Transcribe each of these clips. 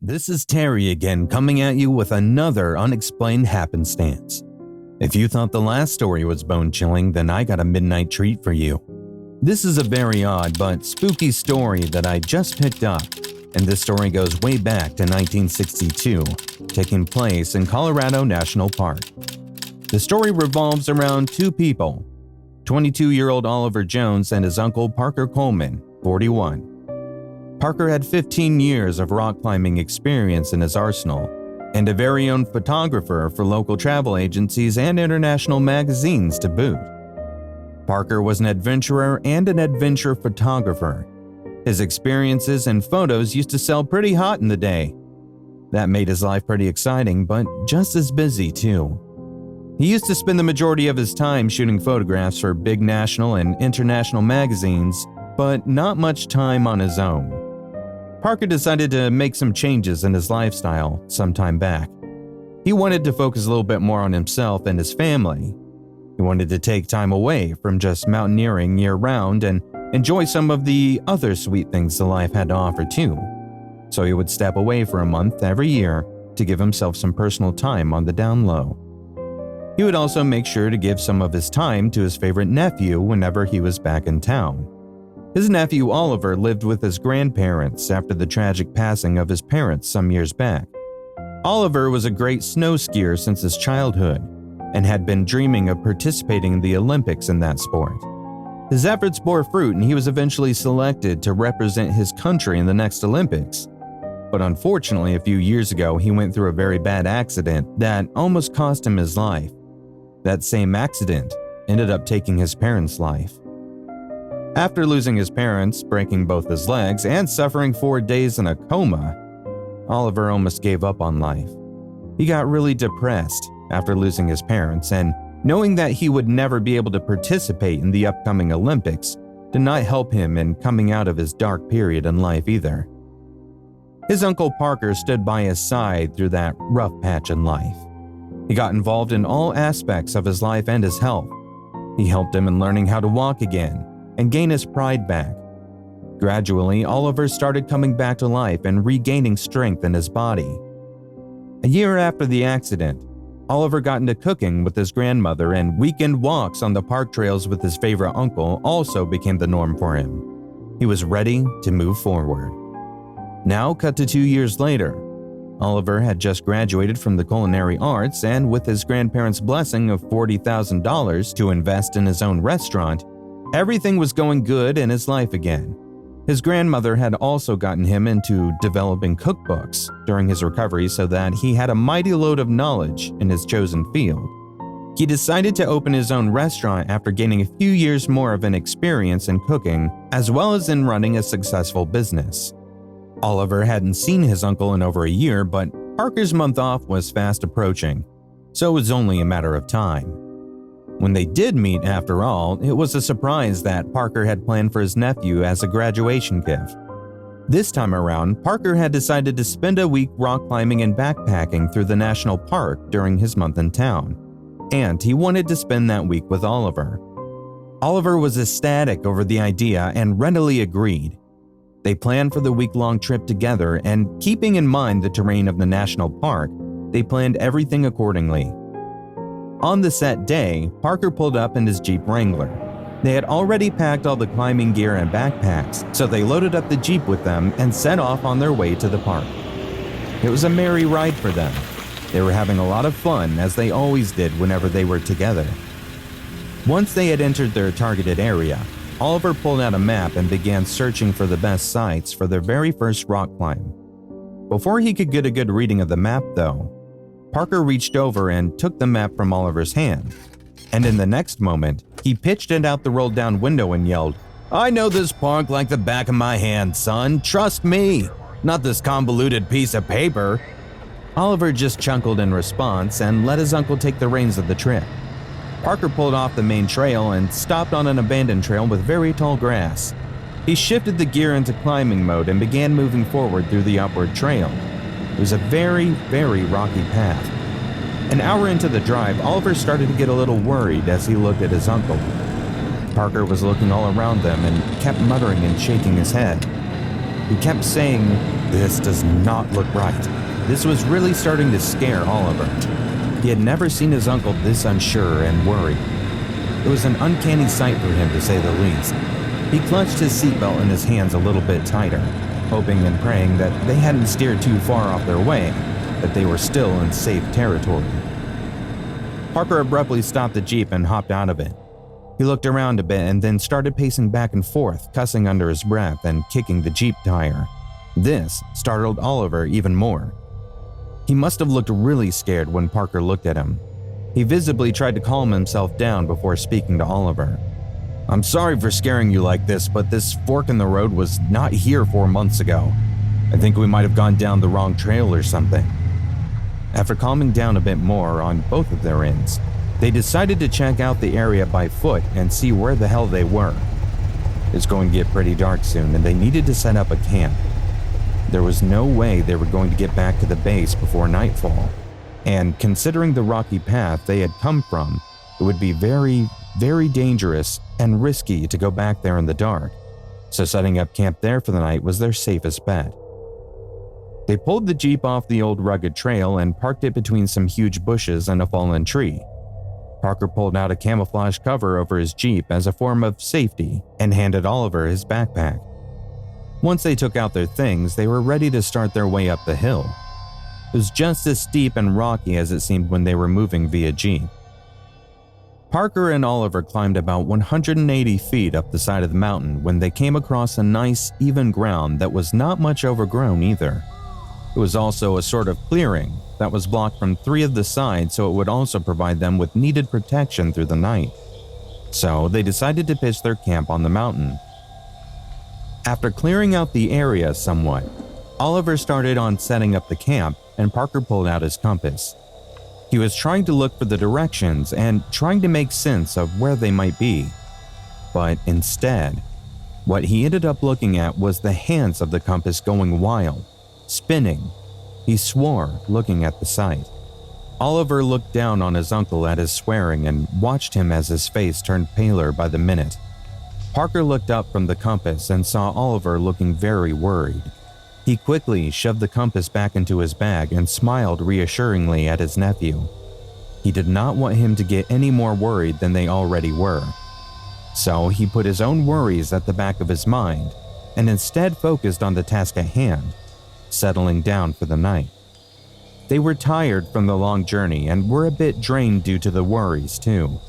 This is Terry again, coming at you with another unexplained happenstance. If you thought the last story was bone-chilling, then I got a midnight treat for you. This is a very odd but spooky story that I just picked up, and this story goes way back to 1962, taking place in Colorado National Park. The story revolves around two people, 22-year-old Oliver Jones and his uncle Parker Coleman, 41. Parker had 15 years of rock climbing experience in his arsenal, and a very own photographer for local travel agencies and international magazines to boot. Parker was an adventurer and an adventure photographer. His experiences and photos used to sell pretty hot in the day. That made his life pretty exciting, but just as busy too. He used to spend the majority of his time shooting photographs for big national and international magazines, but not much time on his own. Parker decided to make some changes in his lifestyle some time back. He wanted to focus a little bit more on himself and his family. He wanted to take time away from just mountaineering year-round and enjoy some of the other sweet things the life had to offer too. So he would step away for a month every year to give himself some personal time on the down low. He would also make sure to give some of his time to his favorite nephew whenever he was back in town. His nephew Oliver lived with his grandparents after the tragic passing of his parents some years back. Oliver was a great snow skier since his childhood and had been dreaming of participating in the Olympics in that sport. His efforts bore fruit and he was eventually selected to represent his country in the next Olympics. But unfortunately, a few years ago, he went through a very bad accident that almost cost him his life. That same accident ended up taking his parents' life. After losing his parents, breaking both his legs, and suffering 4 days in a coma, Oliver almost gave up on life. He got really depressed after losing his parents, and knowing that he would never be able to participate in the upcoming Olympics did not help him in coming out of his dark period in life either. His uncle Parker stood by his side through that rough patch in life. He got involved in all aspects of his life and his health. He helped him in learning how to walk again and gain his pride back. Gradually, Oliver started coming back to life and regaining strength in his body. A year after the accident, Oliver got into cooking with his grandmother, and weekend walks on the park trails with his favorite uncle also became the norm for him. He was ready to move forward. Now, cut to 2 years later, Oliver had just graduated from the culinary arts, and with his grandparents' blessing of $40,000 to invest in his own restaurant, everything was going good in his life again. His grandmother had also gotten him into developing cookbooks during his recovery so that he had a mighty load of knowledge in his chosen field. He decided to open his own restaurant after gaining a few years more of an experience in cooking as well as in running a successful business. Oliver hadn't seen his uncle in over a year, but Parker's month off was fast approaching, so it was only a matter of time. When they did meet, after all, it was a surprise that Parker had planned for his nephew as a graduation gift. This time around, Parker had decided to spend a week rock climbing and backpacking through the national park during his month in town, and he wanted to spend that week with Oliver. Oliver was ecstatic over the idea and readily agreed. They planned for the week-long trip together, and keeping in mind the terrain of the national park, they planned everything accordingly. On the set day, Parker pulled up in his Jeep Wrangler. They had already packed all the climbing gear and backpacks, so they loaded up the Jeep with them and set off on their way to the park. It was a merry ride for them. They were having a lot of fun, as they always did whenever they were together. Once they had entered their targeted area, Oliver pulled out a map and began searching for the best sites for their very first rock climb. Before he could get a good reading of the map, though, Parker reached over and took the map from Oliver's hand, and in the next moment, he pitched it out the rolled-down window and yelled, "I know this park like the back of my hand, son. Trust me, not this convoluted piece of paper." Oliver just chuckled in response and let his uncle take the reins of the trip. Parker pulled off the main trail and stopped on an abandoned trail with very tall grass. He shifted the gear into climbing mode and began moving forward through the upward trail. It was a very, very rocky path. An hour into the drive, Oliver started to get a little worried as he looked at his uncle. Parker was looking all around them and kept muttering and shaking his head. He kept saying, This does not look right. This was really starting to scare Oliver. He had never seen his uncle this unsure and worried. It was an uncanny sight for him, to say the least. He clutched his seatbelt in his hands a little bit tighter, hoping and praying that they hadn't steered too far off their way, that they were still in safe territory. Parker abruptly stopped the Jeep and hopped out of it. He looked around a bit and then started pacing back and forth, cussing under his breath and kicking the Jeep tire. This startled Oliver even more. He must have looked really scared when Parker looked at him. He visibly tried to calm himself down before speaking to Oliver. "I'm sorry for scaring you like this, but this fork in the road was not here 4 months ago. I think we might have gone down the wrong trail or something." After calming down a bit more on both of their ends, they decided to check out the area by foot and see where the hell they were. It's going to get pretty dark soon and they needed to set up a camp. There was no way they were going to get back to the base before nightfall, and considering the rocky path they had come from, it would be very, very dangerous and risky to go back there in the dark, so setting up camp there for the night was their safest bet. They pulled the Jeep off the old rugged trail and parked it between some huge bushes and a fallen tree. Parker pulled out a camouflage cover over his Jeep as a form of safety and handed Oliver his backpack. Once they took out their things, they were ready to start their way up the hill. It was just as steep and rocky as it seemed when they were moving via Jeep. Parker and Oliver climbed about 180 feet up the side of the mountain when they came across a nice, even ground that was not much overgrown either. It was also a sort of clearing that was blocked from 3 of the sides, so it would also provide them with needed protection through the night. So they decided to pitch their camp on the mountain. After clearing out the area somewhat, Oliver started on setting up the camp and Parker pulled out his compass. He was trying to look for the directions and trying to make sense of where they might be. But instead, what he ended up looking at was the hands of the compass going wild, spinning. He swore, looking at the sight. Oliver looked down on his uncle at his swearing and watched him as his face turned paler by the minute. Parker looked up from the compass and saw Oliver looking very worried. He quickly shoved the compass back into his bag and smiled reassuringly at his nephew. He did not want him to get any more worried than they already were. So he put his own worries at the back of his mind and instead focused on the task at hand, settling down for the night. They were tired from the long journey and were a bit drained due to the worries too.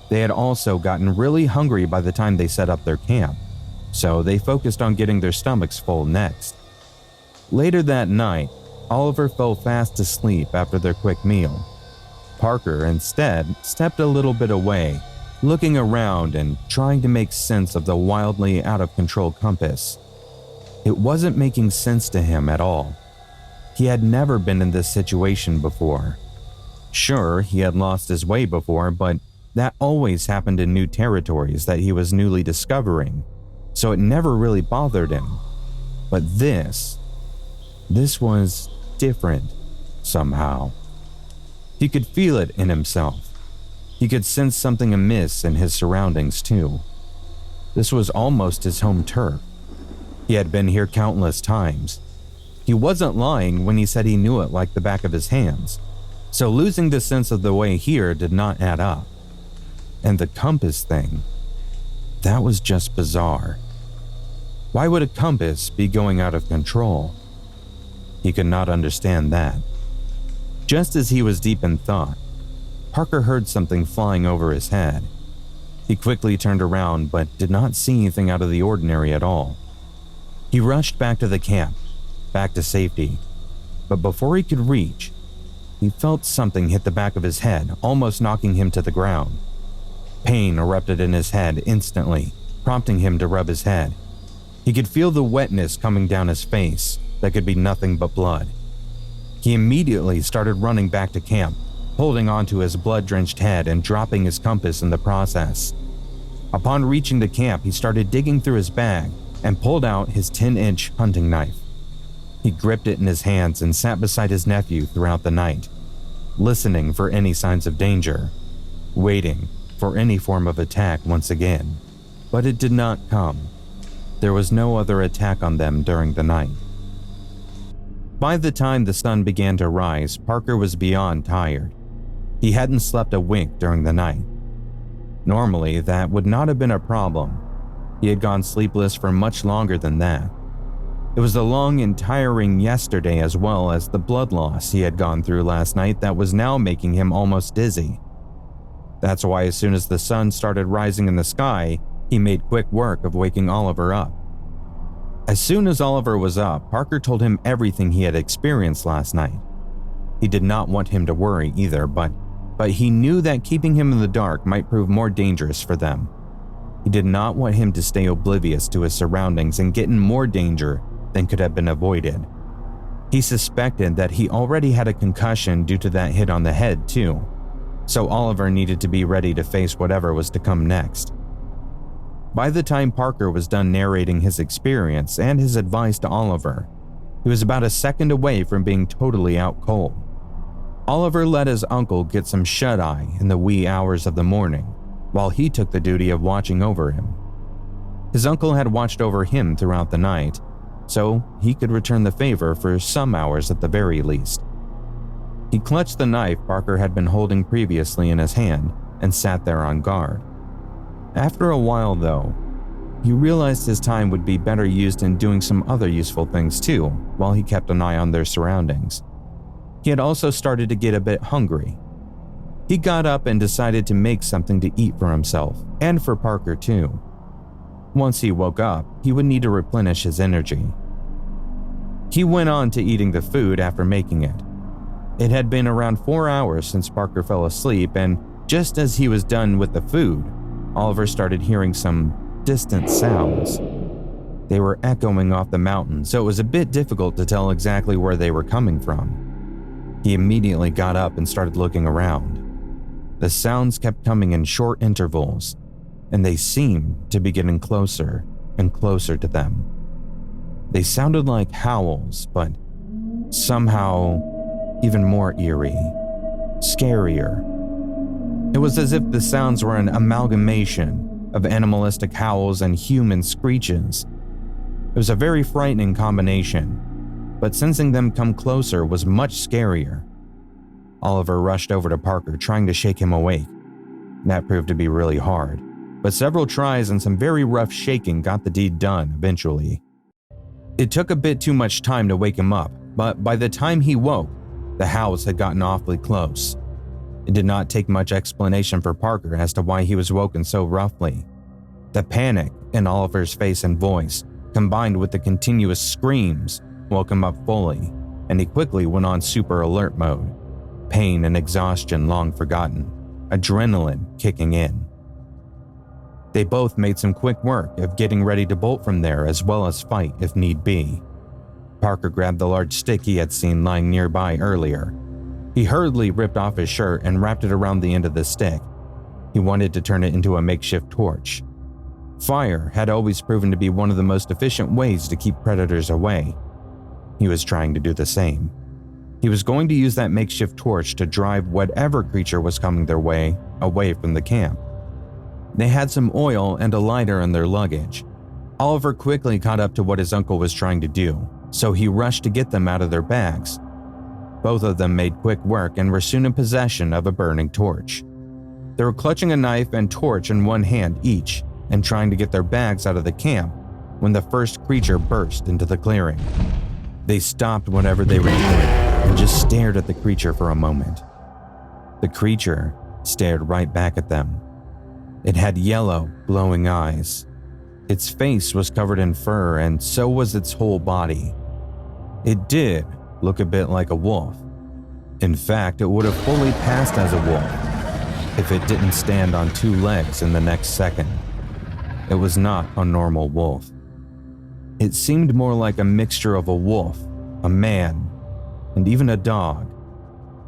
They had also gotten really hungry by the time they set up their camp, so they focused on getting their stomachs full next. Later that night, Oliver fell fast asleep after their quick meal. Parker instead stepped a little bit away, looking around and trying to make sense of the wildly out-of-control compass. It wasn't making sense to him at all. He had never been in this situation before. Sure, he had lost his way before, but that always happened in new territories that he was newly discovering, so it never really bothered him. But this was different somehow. He could feel it in himself. He could sense something amiss in his surroundings too. This was almost his home turf. He had been here countless times. He wasn't lying when he said he knew it like the back of his hands, so losing the sense of the way here did not add up. And the compass thing, that was just bizarre. Why would a compass be going out of control? He could not understand that. Just as he was deep in thought, Parker heard something flying over his head. He quickly turned around but did not see anything out of the ordinary at all. He rushed back to the camp, back to safety, but before he could reach, he felt something hit the back of his head, almost knocking him to the ground. Pain erupted in his head instantly, prompting him to rub his head. He could feel the wetness coming down his face that could be nothing but blood. He immediately started running back to camp, holding onto his blood-drenched head and dropping his compass in the process. Upon reaching the camp, he started digging through his bag and pulled out his 10-inch hunting knife. He gripped it in his hands and sat beside his nephew throughout the night, listening for any signs of danger, waiting for any form of attack once again. But it did not come. There was no other attack on them during the night. By the time the sun began to rise, Parker was beyond tired. He hadn't slept a wink during the night. Normally, that would not have been a problem. He had gone sleepless for much longer than that. It was the long and tiring yesterday as well as the blood loss he had gone through last night that was now making him almost dizzy. That's why as soon as the sun started rising in the sky, he made quick work of waking Oliver up. As soon as Oliver was up, Parker told him everything he had experienced last night. He did not want him to worry either, but he knew that keeping him in the dark might prove more dangerous for them. He did not want him to stay oblivious to his surroundings and get in more danger than could have been avoided. He suspected that he already had a concussion due to that hit on the head too, so Oliver needed to be ready to face whatever was to come next. By the time Parker was done narrating his experience and his advice to Oliver, he was about a second away from being totally out cold. Oliver let his uncle get some shut-eye in the wee hours of the morning, while he took the duty of watching over him. His uncle had watched over him throughout the night, so he could return the favor for some hours at the very least. He clutched the knife Parker had been holding previously in his hand and sat there on guard. After a while, though, he realized his time would be better used in doing some other useful things too, while he kept an eye on their surroundings. He had also started to get a bit hungry. He got up and decided to make something to eat for himself, and for Parker too. Once he woke up, he would need to replenish his energy. He went on to eating the food after making it. It had been around 4 hours since Parker fell asleep, and just as he was done with the food, Oliver started hearing some distant sounds. They were echoing off the mountain, so it was a bit difficult to tell exactly where they were coming from. He immediately got up and started looking around. The sounds kept coming in short intervals, and they seemed to be getting closer and closer to them. They sounded like howls, but somehow even more eerie, scarier. It was as if the sounds were an amalgamation of animalistic howls and human screeches. It was a very frightening combination, but sensing them come closer was much scarier. Oliver rushed over to Parker, trying to shake him awake. That proved to be really hard, but several tries and some very rough shaking got the deed done eventually. It took a bit too much time to wake him up, but by the time he woke, the howls had gotten awfully close. It did not take much explanation for Parker as to why he was woken so roughly. The panic in Oliver's face and voice, combined with the continuous screams, woke him up fully, and he quickly went on super alert mode. Pain and exhaustion long forgotten, adrenaline kicking in. They both made some quick work of getting ready to bolt from there as well as fight if need be. Parker grabbed the large stick he had seen lying nearby earlier. He hurriedly ripped off his shirt and wrapped it around the end of the stick. He wanted to turn it into a makeshift torch. Fire had always proven to be one of the most efficient ways to keep predators away. He was trying to do the same. He was going to use that makeshift torch to drive whatever creature was coming their way away from the camp. They had some oil and a lighter in their luggage. Oliver quickly caught up to what his uncle was trying to do, so he rushed to get them out of their bags. Both of them made quick work and were soon in possession of a burning torch. They were clutching a knife and torch in one hand each and trying to get their bags out of the camp when the first creature burst into the clearing. They stopped whatever they were doing and just stared at the creature for a moment. The creature stared right back at them. It had yellow, glowing eyes. Its face was covered in fur, and so was its whole body. It did look a bit like a wolf. In fact, it would have fully passed as a wolf if it didn't stand on 2 legs in the next second. It was not a normal wolf. It seemed more like a mixture of a wolf, a man, and even a dog.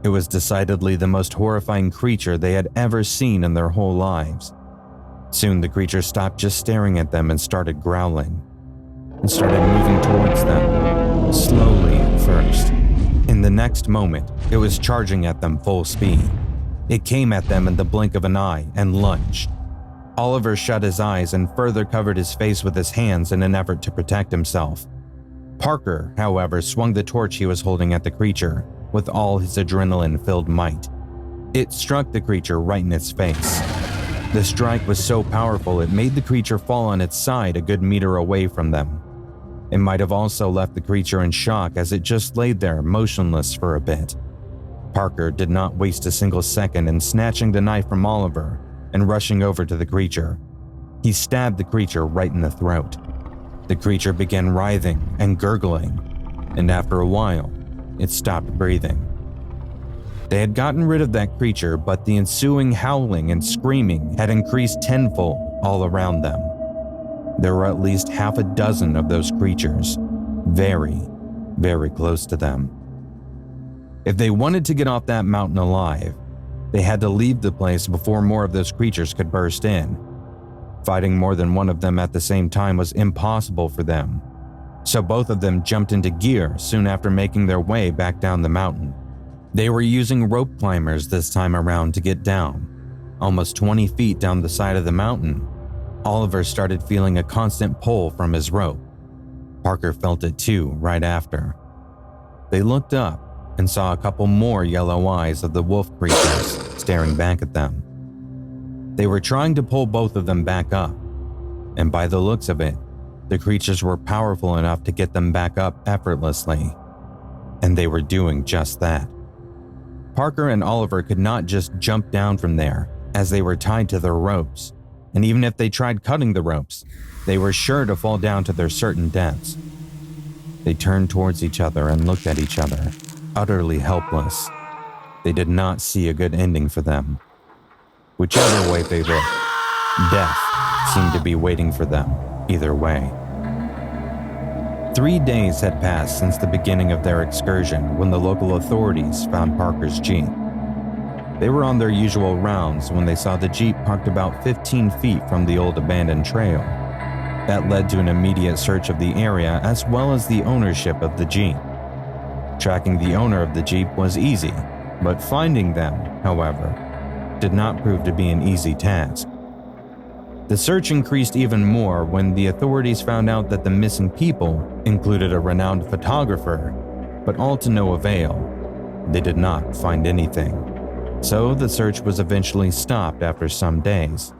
It was decidedly the most horrifying creature they had ever seen in their whole lives. Soon the creature stopped just staring at them and started growling, and started moving towards them, slowly at first. In the next moment, it was charging at them full speed. It came at them in the blink of an eye and lunged. Oliver shut his eyes and further covered his face with his hands in an effort to protect himself. Parker, however, swung the torch he was holding at the creature with all his adrenaline-filled might. It struck the creature right in its face. The strike was so powerful it made the creature fall on its side a good meter away from them. It might have also left the creature in shock as it just laid there motionless for a bit. Parker did not waste a single second in snatching the knife from Oliver and rushing over to the creature. He stabbed the creature right in the throat. The creature began writhing and gurgling, and after a while, it stopped breathing. They had gotten rid of that creature, but the ensuing howling and screaming had increased tenfold all around them. There were at least half a dozen of those creatures, very, very close to them. If they wanted to get off that mountain alive, they had to leave the place before more of those creatures could burst in. Fighting more than one of them at the same time was impossible for them, so both of them jumped into gear soon after making their way back down the mountain. They were using rope climbers this time around to get down. Almost 20 feet down the side of the mountain, Oliver started feeling a constant pull from his rope. Parker felt it too right after. They looked up and saw a couple more yellow eyes of the wolf creatures staring back at them. They were trying to pull both of them back up, and by the looks of it, the creatures were powerful enough to get them back up effortlessly, and they were doing just that. Parker and Oliver could not just jump down from there, as they were tied to their ropes, and even if they tried cutting the ropes, they were sure to fall down to their certain deaths. They turned towards each other and looked at each other, utterly helpless. They did not see a good ending for them. Whichever way they looked, death seemed to be waiting for them either way. 3 days had passed since the beginning of their excursion when the local authorities found Parker's Jeep. They were on their usual rounds when they saw the Jeep parked about 15 feet from the old abandoned trail. That led to an immediate search of the area as well as the ownership of the Jeep. Tracking the owner of the Jeep was easy, but finding them, however, did not prove to be an easy task. The search increased even more when the authorities found out that the missing people included a renowned photographer, but all to no avail. They did not find anything, so the search was eventually stopped after some days.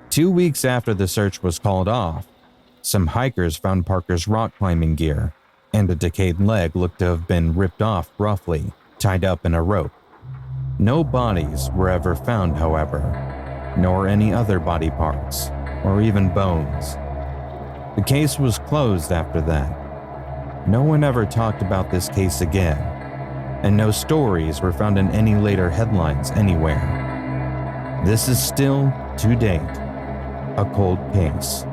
2 weeks after the search was called off, some hikers found Parker's rock climbing gear, and a decayed leg looked to have been ripped off roughly, tied up in a rope. No bodies were ever found, however, nor any other body parts, or even bones. The case was closed after that. No one ever talked about this case again, and no stories were found in any later headlines anywhere. This is still, to date, a cold case.